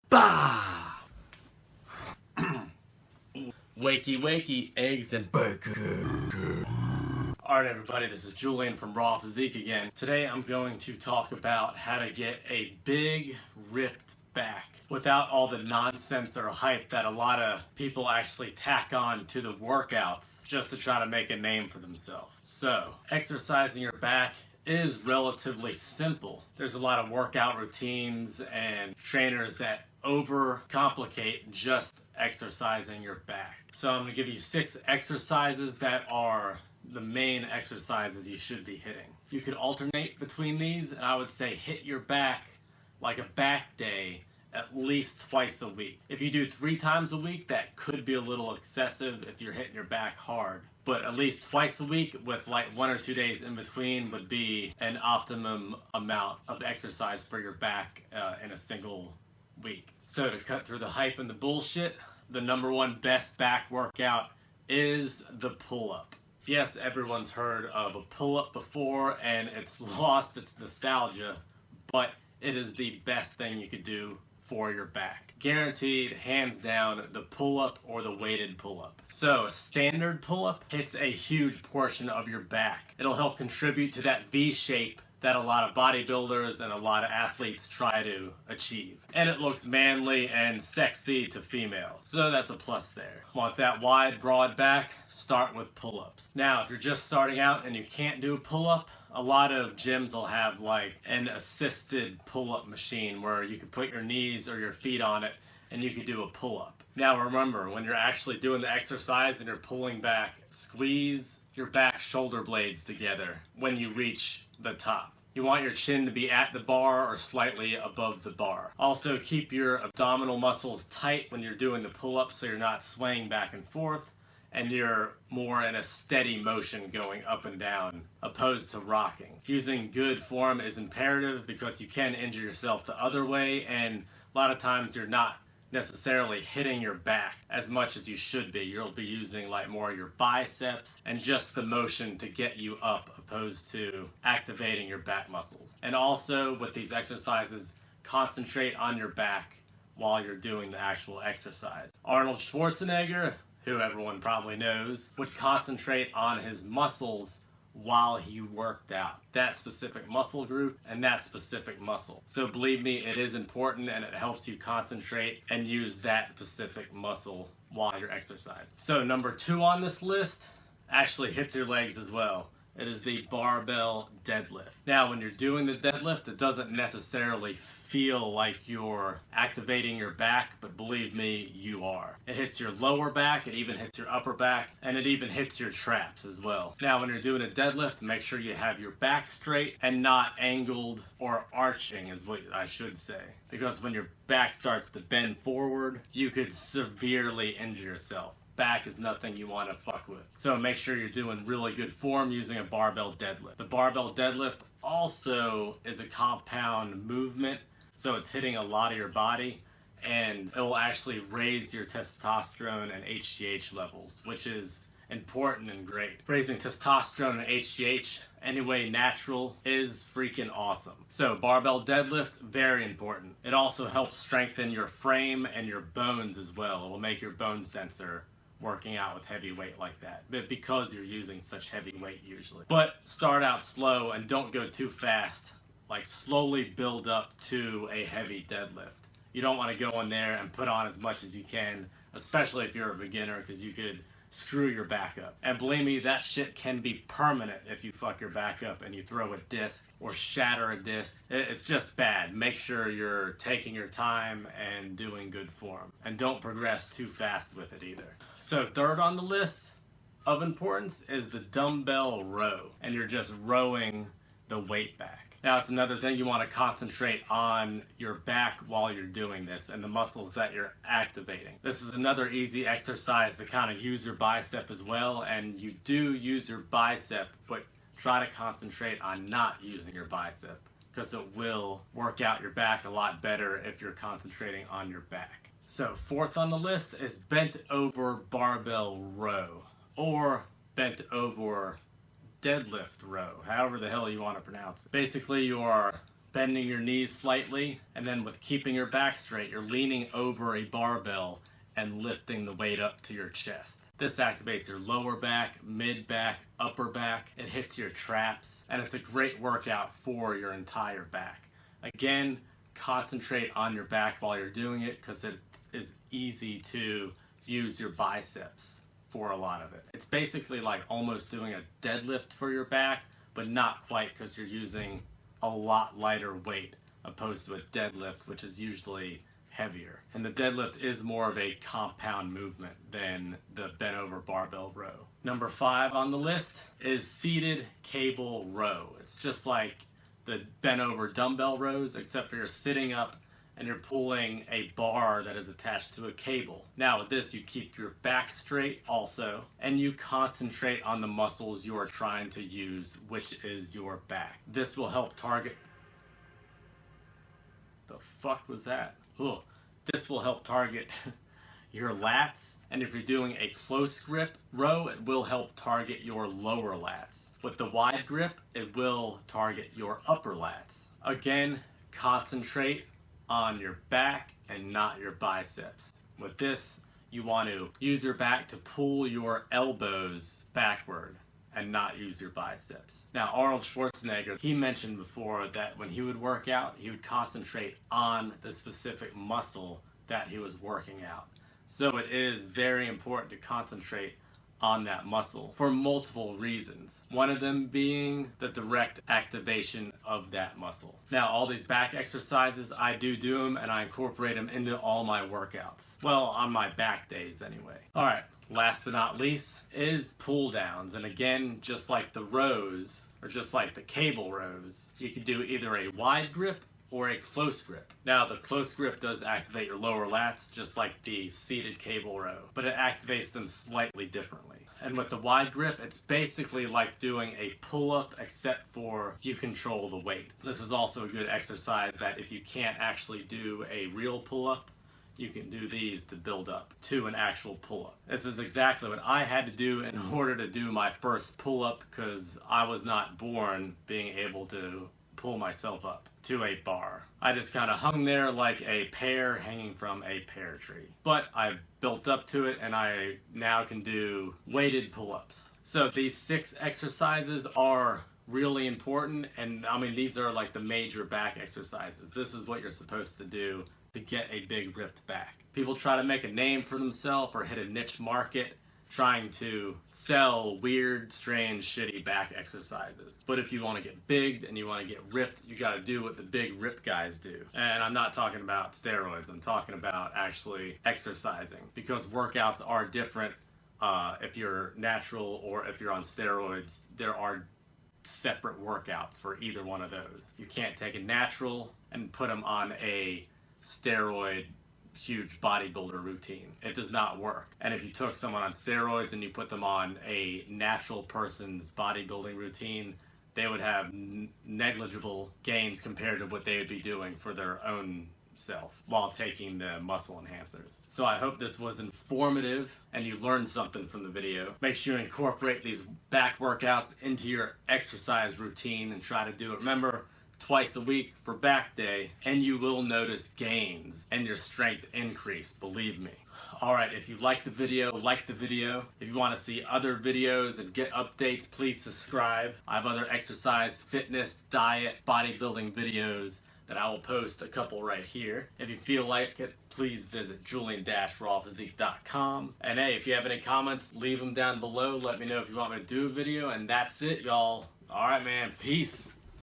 Bah! Wakey, wakey, eggs and bacon. Alright everybody, this is Julian from Raw Physique again. Today I'm going to talk about how to get a big, ripped back without all the nonsense or hype that a lot of people actually tack on to the workouts just to try to make a name for themselves. So, exercising your back is relatively simple. There's a lot of workout routines and trainers that overcomplicate just exercising your back. So I'm going to give you 6 exercises that are the main exercises you should be hitting. You could alternate between these, and I would say hit your back like a back day at least twice a week. If you do 3 times a week, that could be a little excessive if you're hitting your back hard. But at least twice a week with like 1 or 2 days in between would be an optimum amount of exercise for your back in a single week. So to cut through the hype and the bullshit, the #1 best back workout is the pull-up. Yes, everyone's heard of a pull-up before and it's lost its nostalgia, but it is the best thing you could do for your back. Guaranteed, hands down, the pull-up or the weighted pull-up. So a standard pull-up hits a huge portion of your back. It'll help contribute to that V shape that a lot of bodybuilders and a lot of athletes try to achieve. And it looks manly and sexy to females. So that's a plus there. Want that wide, broad back? Start with pull-ups. Now, if you're just starting out and you can't do a pull-up, a lot of gyms will have like an assisted pull-up machine where you can put your knees or your feet on it and you can do a pull-up. Now remember, when you're actually doing the exercise and you're pulling back, squeeze your back shoulder blades together when you reach the top. You want your chin to be at the bar or slightly above the bar. Also keep your abdominal muscles tight when you're doing the pull-up so you're not swaying back and forth and you're more in a steady motion going up and down opposed to rocking. Using good form is imperative because you can injure yourself the other way, and a lot of times you're not necessarily hitting your back as much as you should be. You'll be using like more of your biceps and just the motion to get you up opposed to activating your back muscles. And also with these exercises, concentrate on your back while you're doing the actual exercise. Arnold Schwarzenegger, who everyone probably knows, would concentrate on his muscles while he worked out. That specific muscle group and that specific muscle. So believe me, it is important and it helps you concentrate and use that specific muscle while you're exercising. So #2 on this list actually hits your legs as well. It is the barbell deadlift. Now, when you're doing the deadlift, it doesn't necessarily feel like you're activating your back, but believe me, you are. It hits your lower back, it even hits your upper back, and it even hits your traps as well. Now, when you're doing a deadlift, make sure you have your back straight and not angled or arching is what I should say. Because when your back starts to bend forward, you could severely injure yourself. Back is nothing you want to fuck with. So make sure you're doing really good form using a barbell deadlift. The barbell deadlift also is a compound movement, so it's hitting a lot of your body, and it will actually raise your testosterone and HGH levels, which is important and great. Raising testosterone and HGH any way natural is freaking awesome. So barbell deadlift, very important. It also helps strengthen your frame and your bones as well. It will make your bones denser working out with heavy weight like that, but because you're using such heavy weight usually. But start out slow and don't go too fast. Like slowly build up to a heavy deadlift. You don't want to go in there and put on as much as you can, especially if you're a beginner, because you could screw your back up. And believe me, that shit can be permanent if you fuck your back up and you throw a disc or shatter a disc. It's just bad. Make sure you're taking your time and doing good form. And don't progress too fast with it either. So 3rd on the list of importance is the dumbbell row. And you're just rowing the weight back. Now, it's another thing you want to concentrate on your back while you're doing this and the muscles that you're activating. This is another easy exercise to kind of use your bicep as well, and you do use your bicep, but try to concentrate on not using your bicep because it will work out your back a lot better if you're concentrating on your back. So 4th on the list is bent over barbell row or bent over deadlift row, however the hell you want to pronounce it. Basically, you are bending your knees slightly, and then with keeping your back straight, you're leaning over a barbell and lifting the weight up to your chest. This activates your lower back, mid back, upper back. It hits your traps, and it's a great workout for your entire back. Again, concentrate on your back while you're doing it because it is easy to use your biceps for a lot of it. It's basically like almost doing a deadlift for your back, but not quite because you're using a lot lighter weight opposed to a deadlift, which is usually heavier. And the deadlift is more of a compound movement than the bent over barbell row. Number 5 on the list is seated cable row. It's just like the bent over dumbbell rows, except for you're sitting up and you're pulling a bar that is attached to a cable. Now with this, you keep your back straight also, and you concentrate on the muscles you are trying to use, which is your back. This will help target... The fuck was that? Ugh. This will help target your lats, and if you're doing a close grip row, it will help target your lower lats. With the wide grip, it will target your upper lats. Again, concentrate on your back and not your biceps. With this, you want to use your back to pull your elbows backward and not use your biceps. Now, Arnold Schwarzenegger, he mentioned before that when he would work out, he would concentrate on the specific muscle that he was working out. So it is very important to concentrate on that muscle for multiple reasons. One of them being the direct activation of that muscle. Now, all these back exercises, I do them and I incorporate them into all my workouts. Well, on my back days anyway. All right. Last but not least is pull downs. And again, just like the rows, or just like the cable rows, you can do either a wide grip or a close grip. Now, the close grip does activate your lower lats, just like the seated cable row, but it activates them slightly differently. And with the wide grip, it's basically like doing a pull-up, except for you control the weight. This is also a good exercise that if you can't actually do a real pull-up, you can do these to build up to an actual pull-up. This is exactly what I had to do in order to do my first pull-up, because I was not born being able to pull myself up to a bar. I just kind of hung there like a pear hanging from a pear tree. But I built up to it and I now can do weighted pull-ups. So these 6 exercises are really important, and I mean these are like the major back exercises. This is what you're supposed to do to get a big ripped back. People try to make a name for themselves or hit a niche market trying to sell weird, strange, shitty back exercises. But if you want to get big and you want to get ripped, you got to do what the big rip guys do. And I'm not talking about steroids, I'm talking about actually exercising, because workouts are different if you're natural or if you're on steroids. There are separate workouts for either one of those. You can't take a natural and put them on a steroid huge bodybuilder routine. It does not work. And if you took someone on steroids and you put them on a natural person's bodybuilding routine, they would have negligible gains compared to what they would be doing for their own self while taking the muscle enhancers. So I hope this was informative and you learned something from the video. Make sure you incorporate these back workouts into your exercise routine and try to do it. Remember, twice a week for back day, and you will notice gains and your strength increase, believe me. Alright, if you like the video, like the video. If you want to see other videos and get updates, please subscribe. I have other exercise, fitness, diet, bodybuilding videos that I will post a couple right here. If you feel like it, please visit julian-rawphysique.com. And hey, if you have any comments, leave them down below. Let me know if you want me to do a video, and that's it, y'all. Alright, man. Peace.